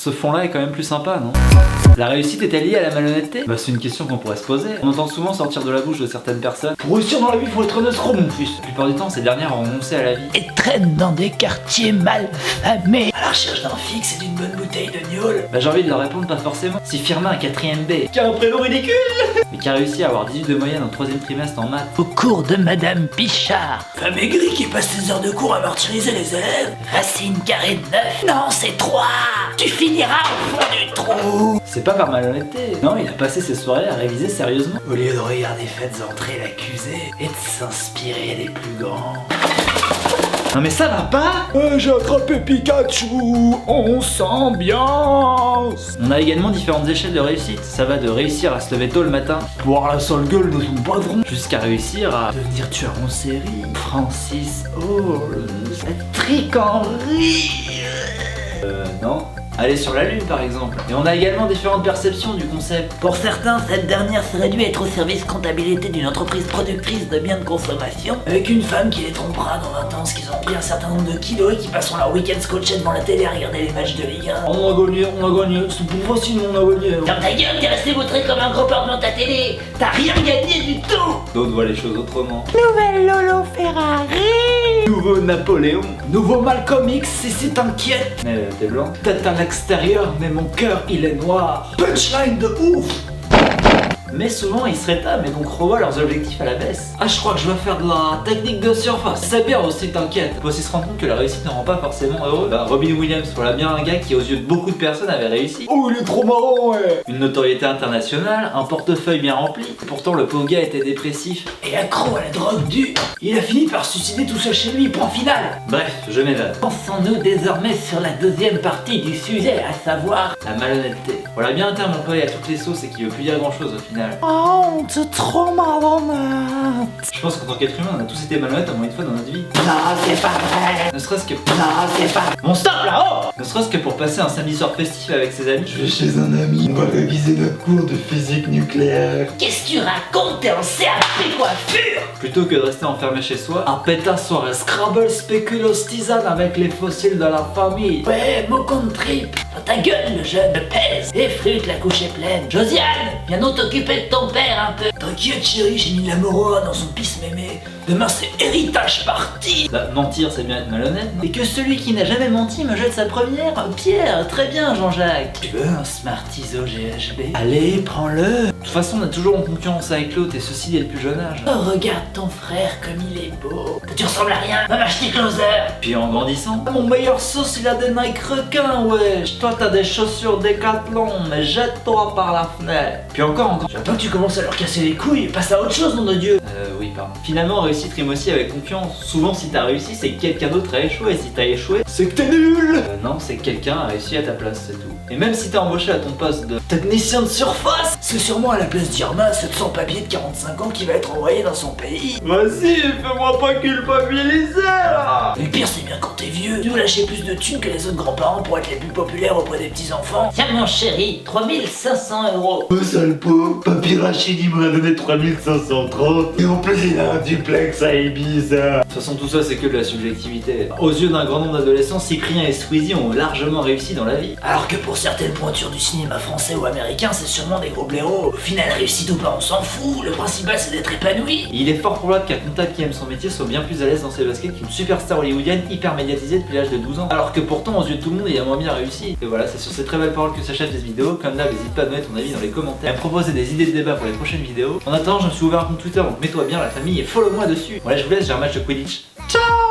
Ce fond-là est quand même plus sympa, non? La réussite est-elle liée à la malhonnêteté? Bah c'est une question qu'on pourrait se poser. On entend souvent sortir de la bouche de certaines personnes: pour réussir dans la vie, faut être un escroc, mon fils. La plupart du temps, ces dernières ont renoncé à la vie et traînent dans des quartiers mal famés à la recherche d'un fixe et d'une bonne bouteille de gnôle. Bah j'ai envie de leur répondre pas forcément. Si Firmin a 4ème B, qui a un prénom ridicule, mais qui a réussi à avoir 18 de moyenne en 3ème trimestre en maths, au cours de Madame Pichard, femme aigrie qui passe ses heures de cours à martyriser les élèves. Racine carrée de 9, non c'est 3. Tu finiras au fond du trou. c'est pas par malhonnêteté. Non, il a passé ses soirées à réviser sérieusement. Au lieu de regarder Faites entrer l'accusé et de s'inspirer des plus grands. Non mais ça va pas. J'ai attrapé Pikachu, on s'ambiance. On a également différentes échelles de réussite. Ça va de réussir à se lever tôt le matin, Voir la sale gueule de son patron, jusqu'à réussir à devenir tueur en série. Francis Hall, Patrick Henry. Non. Aller sur la lune par exemple. Et on a également différentes perceptions du concept. Pour certains, cette dernière serait due être au service comptabilité d'une entreprise productrice de biens de consommation, avec une femme qui les trompera dans l'intense qu'ils ont pris un certain nombre de kilos et qui passeront leur week-end scotchés devant la télé à regarder les matchs de Ligue 1. On a gagné, c'est pour facile, on a gagné. Ferme ta gueule, t'es resté vautré comme un gros porc devant ta télé. T'as rien gagné du tout. D'autres voient les choses autrement. Nouvelle Lolo Ferrari. Nouveau Napoléon. Nouveau Malcolm X, si t'inquiète. Mais t'es blanc. Peut-être à l'extérieur, mais mon cœur il est noir. Punchline de ouf. Mais souvent ils se rétament et donc revoient leurs objectifs à la baisse. Ah, je crois que je vais faire de la technique de surface. C'est bien aussi, t'inquiète. Faut aussi se rendre compte que la réussite ne rend pas forcément heureux. Bah, Robin Williams, voilà bien un gars qui aux yeux de beaucoup de personnes avait réussi. Oh, il est trop marrant, ouais. Une notoriété internationale, un portefeuille bien rempli. Pourtant le pauvre gars était dépressif. Et accro à la drogue dure. Il a fini par se suicider tout seul chez lui, point final. Bref, je m'évade. Pensons-nous désormais sur la deuxième partie du sujet, à savoir La malhonnêteté. Voilà bien un terme employé à toutes les sauces et qui veut plus dire grand chose au final. Oh, t'es trop malhonnête. Je pense qu'en tant qu'être humain, on a tous été malhonnêtes au moins une fois dans notre vie. Non, c'est pas vrai. Ne serait-ce que... Non, c'est pas vrai. Bon stop là-haut. Ne serait-ce que pour passer un samedi soir festif avec ses amis. Je vais chez un ami, on va réviser notre cours de physique nucléaire. Qu'est-ce que tu racontes? T'es en CAP coiffure. Plutôt que de rester enfermé chez soi, un pétasse soirée Scrabble spéculoos tisane avec les fossiles de la famille. Ouais, mot contre trip. Dans ta gueule, le jeune, le pèse. Et flûte, la couche est pleine. Josiane, viens donc t'occuper de ton père un peu. T'inquiète chérie, j'ai mis la Moroa dans son pisse mémé. Demain c'est héritage parti. Bah, mentir c'est bien être malhonnête, non? Et que celui qui n'a jamais menti me jette sa première pierre. Très bien Jean-Jacques. Tu veux un Smartiso GHB? Allez, prends-le. De toute façon on est toujours en concurrence avec l'autre et ceci dès le plus jeune âge. Oh, regarde ton frère comme il est beau. Tu ressembles à rien, va m'acheter Closer. Puis en grandissant, Mon meilleur sauce il a des Nike requins, wesh. Toi t'as des chaussures Décathlon, mais jette-toi par la fenêtre. puis encore. J'attends que tu commences à leur casser les couilles, passe à autre chose nom de Dieu. Oui pardon. Finalement réussite rime aussi avec confiance. Souvent si t'as réussi c'est que quelqu'un d'autre a échoué et si t'as échoué C'est que t'es nul. non c'est que quelqu'un a réussi à ta place c'est tout. Et même si t'es embauché à ton poste de Technicien de surface. C'est sûrement à la place d'Irma, ce sans-papier de 45 ans qui va être envoyé dans son pays. vas-y fais-moi pas culpabiliser là. Le pire c'est bien quand t'es vieux, tu dois lâcher plus de thunes que les autres grands-parents pour être les plus populaires auprès des petits-enfants. Tiens mon chéri, 3500 €. Oh sale pauvre, Papy Rachid il m'a donné 3530 et en plus il a un duplex à Ibiza. De toute façon tout ça c'est que de la subjectivité. Aux yeux d'un grand nombre d'adolescents, Cyprien et Squeezie ont largement réussi dans la vie. Alors que pour certaines pointures du cinéma français ou américain, c'est sûrement des gros blaireaux. Au final, réussite ou pas, on s'en fout. Le principal, c'est d'être épanoui. Et il est fort probable qu'un comptable qui aime son métier soit bien plus à l'aise dans ses baskets qu'une superstar hollywoodienne hyper médiatisée depuis l'âge de 12 ans. Alors que pourtant, aux yeux de tout le monde, il a moins bien réussi. Et voilà, c'est sur ces très belles paroles que s'achève cette vidéo. Comme d'hab, n'hésite pas à donner ton avis dans les commentaires, à me proposer des idées de débat pour les prochaines vidéos. En attendant, je me suis ouvert un compte Twitter, donc mets-toi bien la famille et follow-moi dessus. Voilà, je vous laisse, j'ai un match de Quidditch. Ciao.